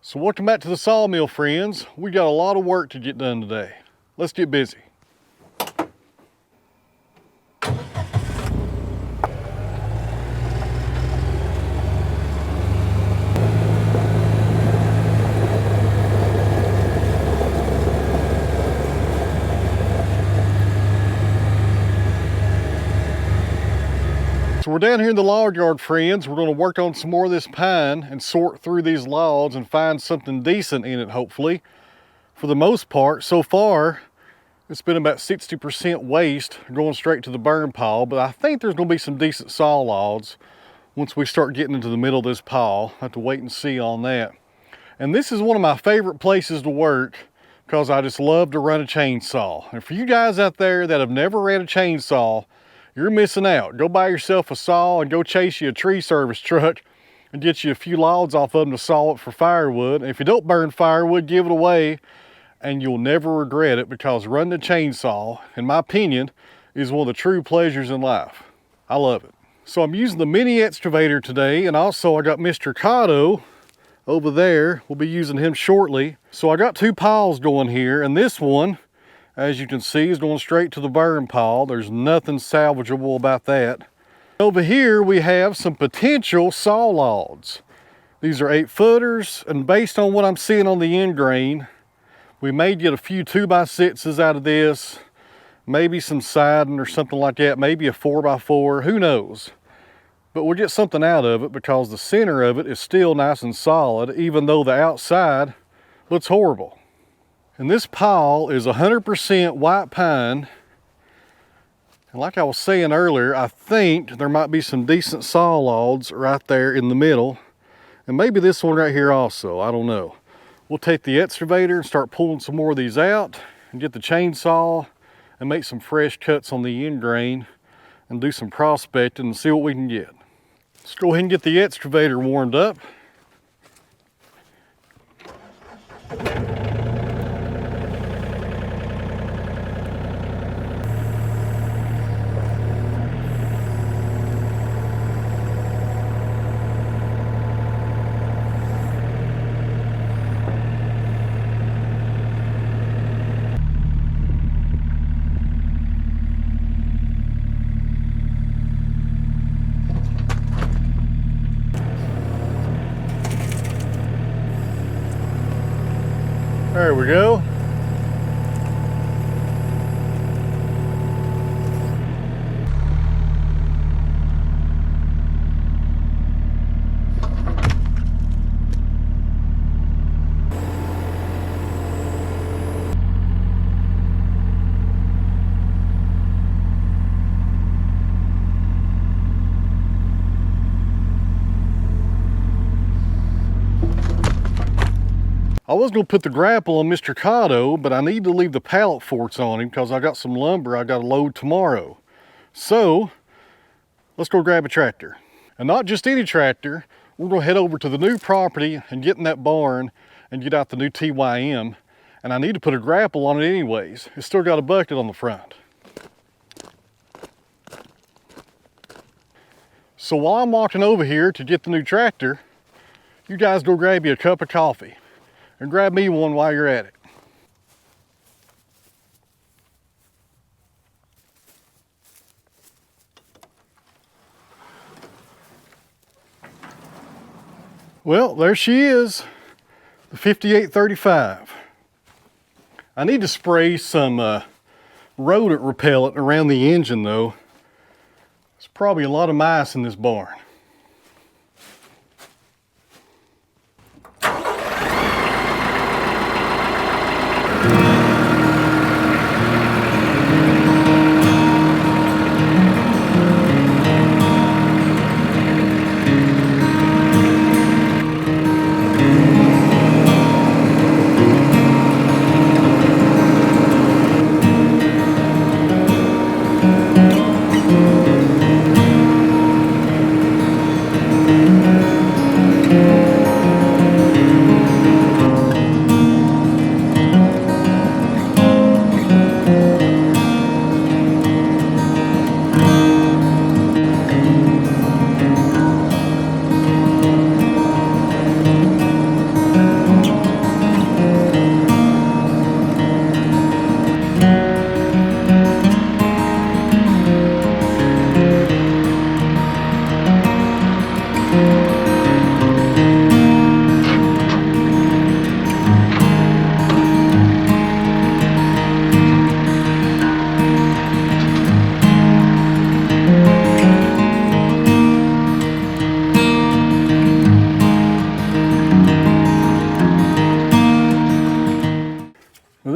So welcome back to the Sawmill, friends. We got a lot of work to get done today. Let's get busy. So we're down here in the log yard, friends. We're going to work on some more of this pine and sort through these logs and find something decent in it, hopefully. For the most part, so far, it's been about 60% waste going straight to the burn pile, but I think there's going to be some decent saw logs once we start getting into the middle of this pile. I have to wait and see on that. And this is one of my favorite places to work because I just love to run a chainsaw. And for you guys out there that have never ran a chainsaw, you're missing out. Go buy yourself a saw and go chase you a tree service truck and get you a few logs off of them to saw it for firewood. And if you don't burn firewood, give it away and you'll never regret it, because running a chainsaw, in my opinion, is one of the true pleasures in life. I love it. So I'm using the mini excavator today, and also I got Mr. Cotto over there. We'll be using him shortly. So I got two piles going here, and this one, as you can see, is going straight to the burn pile. There's nothing salvageable about that. Over here we have some potential saw logs. These are 8-footers, and based on what I'm seeing on the end grain, we may get a few 2x6s out of this, maybe some siding or something like that, maybe a 4x4, who knows. But we'll get something out of it because the center of it is still nice and solid, even though the outside looks horrible. And this pile is 100% white pine. And like I was saying earlier, I think there might be some decent saw logs right there in the middle. And maybe this one right here also, I don't know. We'll take the excavator and start pulling some more of these out and get the chainsaw and make some fresh cuts on the end grain and do some prospecting and see what we can get. Let's go ahead and get the excavator warmed up. There we go. I was going to put the grapple on Mr. Cotto, but I need to leave the pallet forks on him because I got some lumber I got to load tomorrow. So let's go grab a tractor. And not just any tractor. We're going to head over to the new property and get in that barn and get out the new TYM. And I need to put a grapple on it anyways. It's still got a bucket on the front. So while I'm walking over here to get the new tractor, you guys go grab you a cup of coffee. And grab me one while you're at it. Well, there she is, the 5835. I need to spray some rodent repellent around the engine though. There's probably a lot of mice in this barn.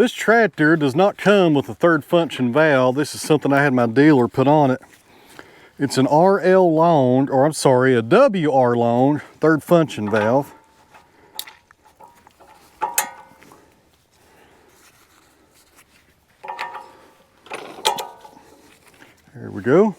this tractor does not come with a third function valve. This is something I had my dealer put on it. It's an RL long, or I'm sorry, a WR long third function valve. There we go.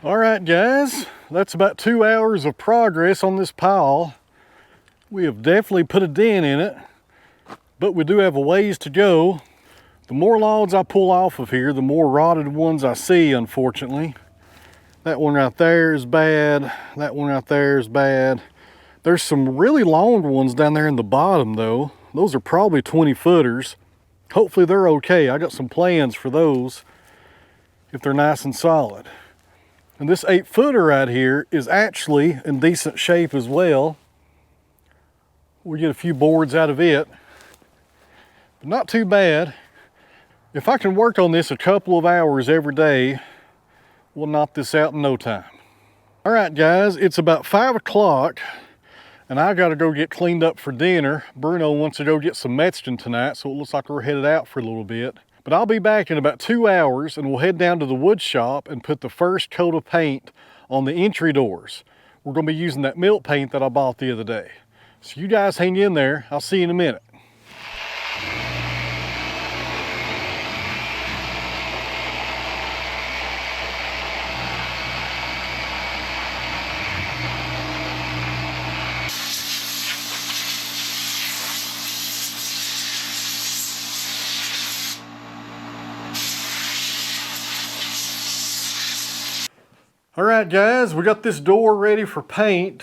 All right, guys, that's about 2 hours of progress on this pile. We have definitely put a dent in it, but we do have a ways to go. The more logs I pull off of here, the more rotted ones I see, unfortunately. That one right there is bad. That one right there is bad. There's some really long ones down there in the bottom, though. Those are probably 20 footers. Hopefully they're okay. I got some plans for those if they're nice and solid. And this 8-footer right here is actually in decent shape as well. We'll get a few boards out of it, but not too bad. If I can work on this a couple of hours every day, we'll knock this out in no time. All right, guys, it's about 5 o'clock and I gotta go get cleaned up for dinner. Bruno wants to go get some Mexican tonight, so it looks like we're headed out for a little bit. But I'll be back in about 2 hours and we'll head down to the wood shop and put the first coat of paint on the entry doors. We're gonna be using that milk paint that I bought the other day. So you guys hang in there. I'll see you in a minute. All right, guys, we got this door ready for paint.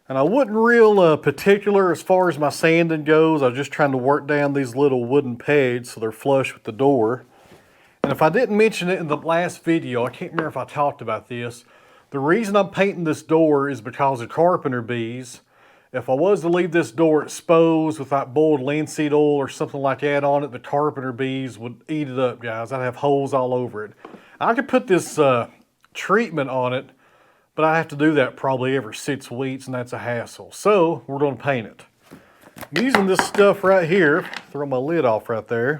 And I wasn't real particular as far as my sanding goes. I was just trying to work down these little wooden pegs so they're flush with the door. And if I didn't mention it in the last video, I can't remember if I talked about this. The reason I'm painting this door is because of carpenter bees. If I was to leave this door exposed with that boiled linseed oil or something like that on it, the carpenter bees would eat it up, guys. I'd have holes all over it. I could put this treatment on it, but I have to do that probably every 6 weeks, and that's a hassle. So we're going to paint it. I'm using this stuff right here. Throw my lid off right there.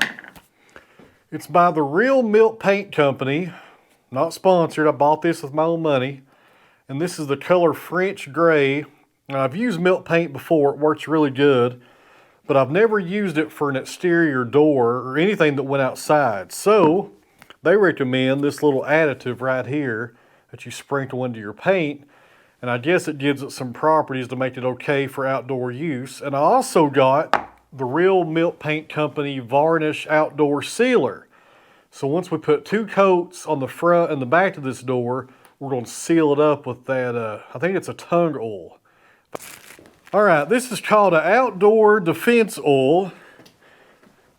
It's by the Real Milk Paint Company. Not sponsored. I bought this with my own money. And this is the color French Gray. Now, I've used milk paint before. It works really good. But I've never used it for an exterior door or anything that went outside. So they recommend this little additive right here that you sprinkle into your paint. And I guess it gives it some properties to make it okay for outdoor use. And I also got the Real Milk Paint Company Varnish Outdoor Sealer. So once we put 2 coats on the front and the back of this door, we're going to seal it up with that, I think it's a tung oil. All right, this is called an Outdoor Defense Oil.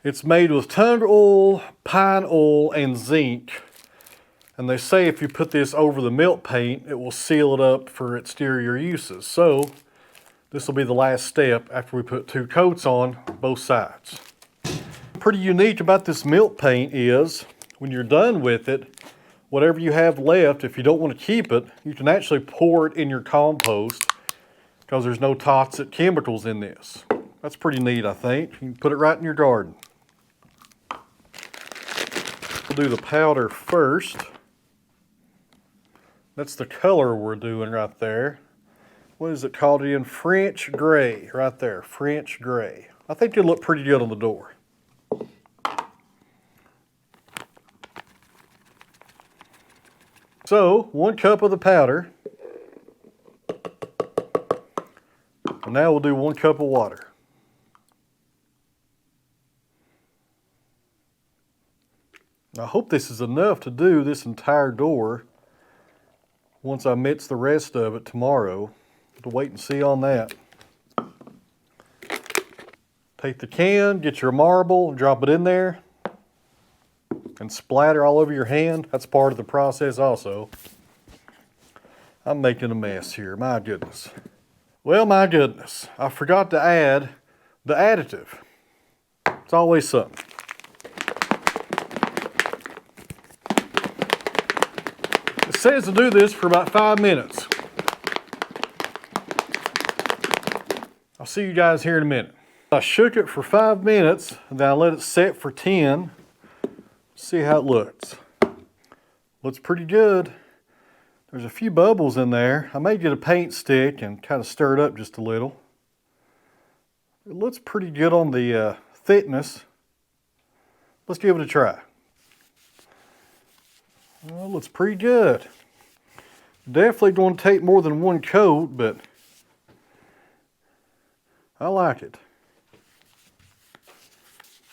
It's made with tung oil, pine oil, and zinc. And they say if you put this over the milk paint, it will seal it up for exterior uses. So this will be the last step after we put 2 coats on both sides. Pretty unique about this milk paint is when you're done with it, whatever you have left, if you don't want to keep it, you can actually pour it in your compost because there's no toxic chemicals in this. That's pretty neat, I think. You can put it right in your garden. We'll do the powder first. That's the color we're doing right there. What is it called again? French Gray, right there, French Gray. I think it'll look pretty good on the door. So, 1 cup of the powder. And now we'll do 1 cup of water. I hope this is enough to do this entire door. Once I mix the rest of it tomorrow, to wait and see on that. Take the can, get your marble, drop it in there, and splatter all over your hand. That's part of the process also. I'm making a mess here, my goodness. Well, my goodness, I forgot to add the additive. It's always something. It says to do this for about 5 minutes. I'll see you guys here in a minute. I shook it for 5 minutes, and then I let it set for 10. See how it looks. Looks pretty good. There's a few bubbles in there. I may get a paint stick and kind of stir it up just a little. It looks pretty good on the thickness. Let's give it a try. Well, it looks pretty good. Definitely going to take more than 1 coat, but I like it.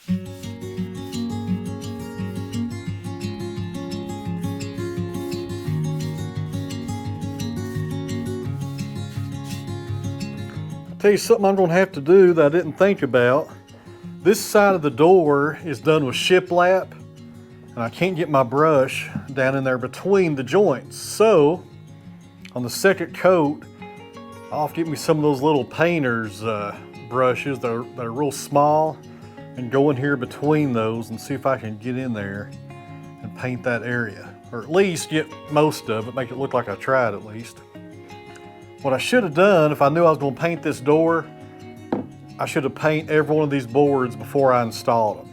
I'll tell you something I'm going to have to do that I didn't think about. This side of the door is done with shiplap, and I can't get my brush down in there between the joints. So on the second coat, I'll have to get me some of those little painter's brushes that are real small and go in here between those and see if I can get in there and paint that area. Or at least get most of it, make it look like I tried at least. What I should have done, if I knew I was going to paint this door, I should have painted every one of these boards before I installed them.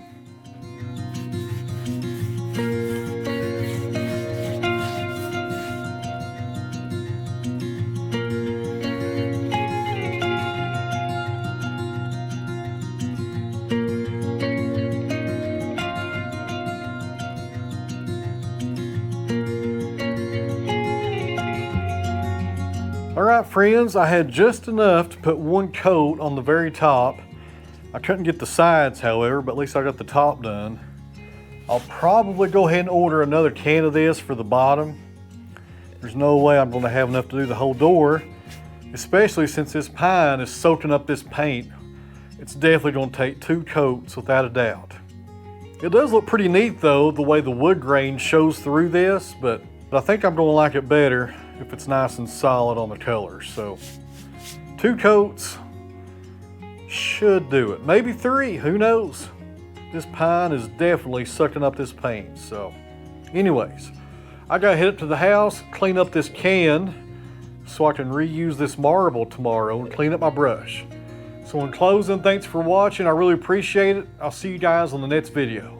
All right, friends, I had just enough to put 1 coat on the very top. I couldn't get the sides, however, but at least I got the top done. I'll probably go ahead and order another can of this for the bottom. There's no way I'm going to have enough to do the whole door, especially since this pine is soaking up this paint. It's definitely going to take 2 coats without a doubt. It does look pretty neat though, the way the wood grain shows through this, but I think I'm gonna like it better if it's nice and solid on the colors. So 2 coats should do it. Maybe 3, who knows? This pine is definitely sucking up this paint. So anyways, I gotta head up to the house, clean up this can so I can reuse this marble tomorrow and clean up my brush. So in closing, thanks for watching. I really appreciate it. I'll see you guys on the next video.